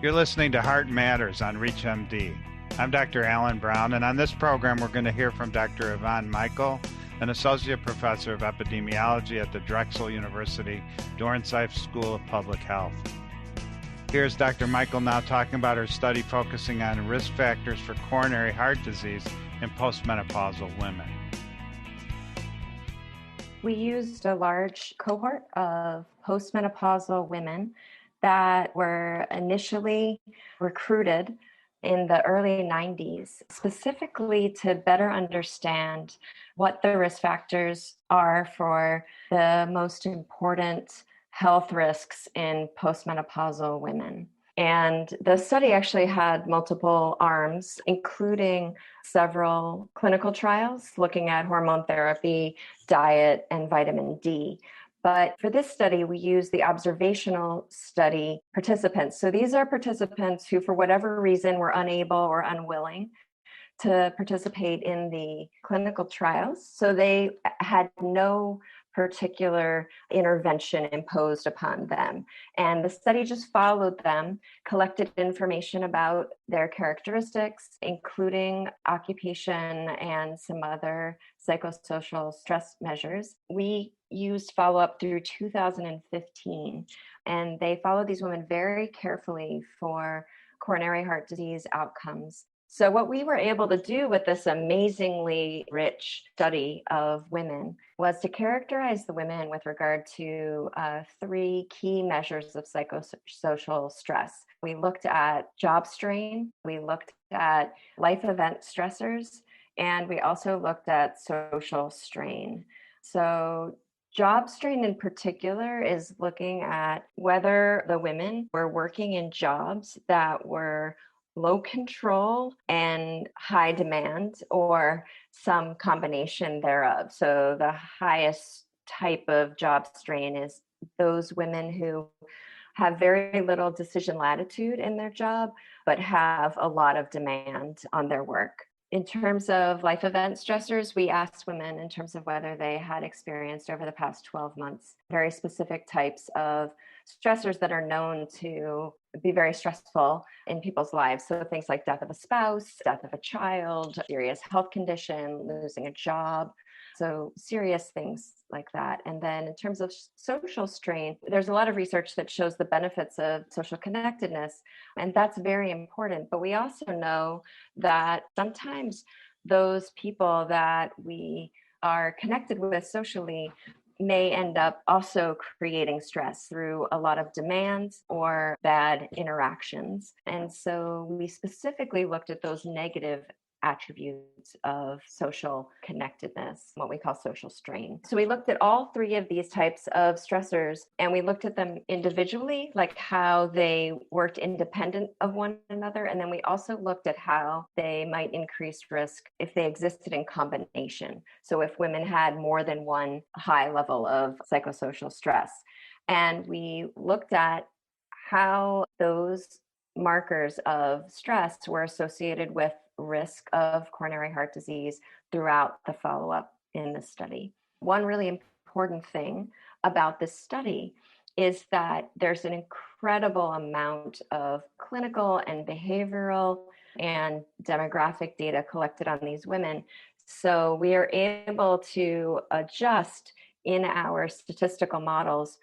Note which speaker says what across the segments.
Speaker 1: You're listening to Heart Matters on ReachMD. I'm Dr. Alan Brown, and on this program we're going to hear from Dr. Yvonne Michael, an associate professor of epidemiology at the Drexel University Dornsife School of Public Health. Here's Dr. Michael now talking about her study focusing on risk factors for coronary heart disease in postmenopausal women.
Speaker 2: We used a large cohort of postmenopausal women that were initially recruited in the early 90s, specifically to better understand what the risk factors are for the most important health risks in postmenopausal women. And the study actually had multiple arms, including several clinical trials looking at hormone therapy, diet, and vitamin D. But for this study, we used the observational study participants. So these are participants who, for whatever reason, were unable or unwilling to participate in the clinical trials. So they had no particular intervention imposed upon them. And the study just followed them, collected information about their characteristics, including occupation and some other psychosocial stress measures. We used follow-up through 2015, and they followed these women very carefully for coronary heart disease outcomes. So what we were able to do with this amazingly rich study of women was to characterize the women with regard to three key measures of psychosocial stress. We looked at job strain, we looked at life event stressors, and we also looked at social strain. So job strain in particular is looking at whether the women were working in jobs that were low control and high demand, or some combination thereof. So the highest type of job strain is those women who have very little decision latitude in their job, but have a lot of demand on their work. In terms of life event stressors, we asked women in terms of whether they had experienced over the past 12 months very specific types of stressors that are known to be very stressful in people's lives. So things like death of a spouse, death of a child, serious health condition, losing a job. So serious things like that. And then in terms of social strain, there's a lot of research that shows the benefits of social connectedness, and that's very important. But we also know that sometimes those people that we are connected with socially may end up also creating stress through a lot of demands or bad interactions. And so we specifically looked at those negative attributes of social connectedness, what we call social strain. So we looked at all three of these types of stressors, and we looked at them individually, like how they worked independent of one another. And then we also looked at how they might increase risk if they existed in combination. So if women had more than one high level of psychosocial stress. And we looked at how those markers of stress were associated with risk of coronary heart disease throughout the follow-up in the study. One really important thing about this study is that there's an incredible amount of clinical and behavioral and demographic data collected on these women. So we are able to adjust in our statistical models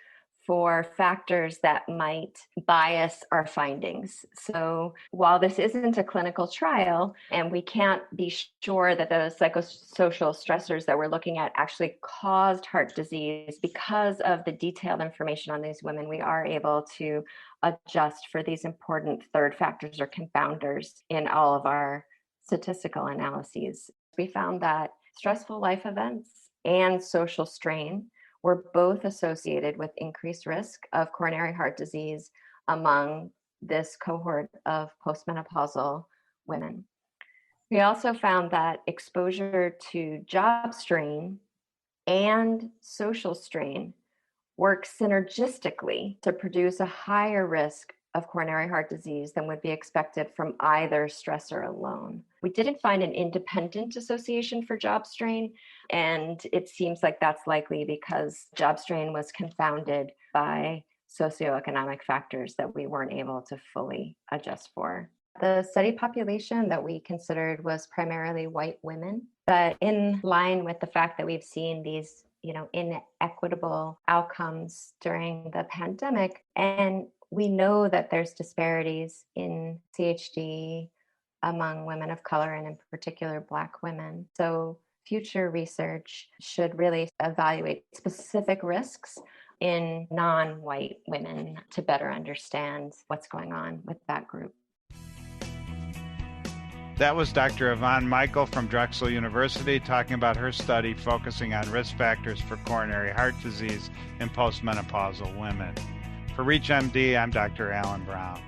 Speaker 2: for factors that might bias our findings. So while this isn't a clinical trial and we can't be sure that the psychosocial stressors that we're looking at actually caused heart disease, because of the detailed information on these women, we are able to adjust for these important third factors or confounders in all of our statistical analyses. We found that stressful life events and social strain were both associated with increased risk of coronary heart disease among this cohort of postmenopausal women. We also found that exposure to job strain and social strain work synergistically to produce a higher risk of coronary heart disease than would be expected from either stressor alone. We didn't find an independent association for job strain, and it seems like that's likely because job strain was confounded by socioeconomic factors that we weren't able to fully adjust for. The study population that we considered was primarily white women, but in line with the fact that we've seen these, inequitable outcomes during the pandemic, and we know that there's disparities in CHD among women of color and in particular Black women. So future research should really evaluate specific risks in non-white women to better understand what's going on with that group.
Speaker 1: That was Dr. Yvonne Michael from Drexel University talking about her study focusing on risk factors for coronary heart disease in postmenopausal women. For ReachMD, I'm Dr. Alan Brown.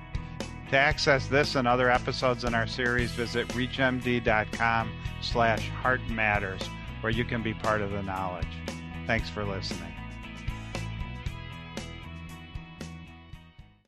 Speaker 1: To access this and other episodes in our series, visit reachmd.com/heartmatters, where you can be part of the knowledge. Thanks for listening.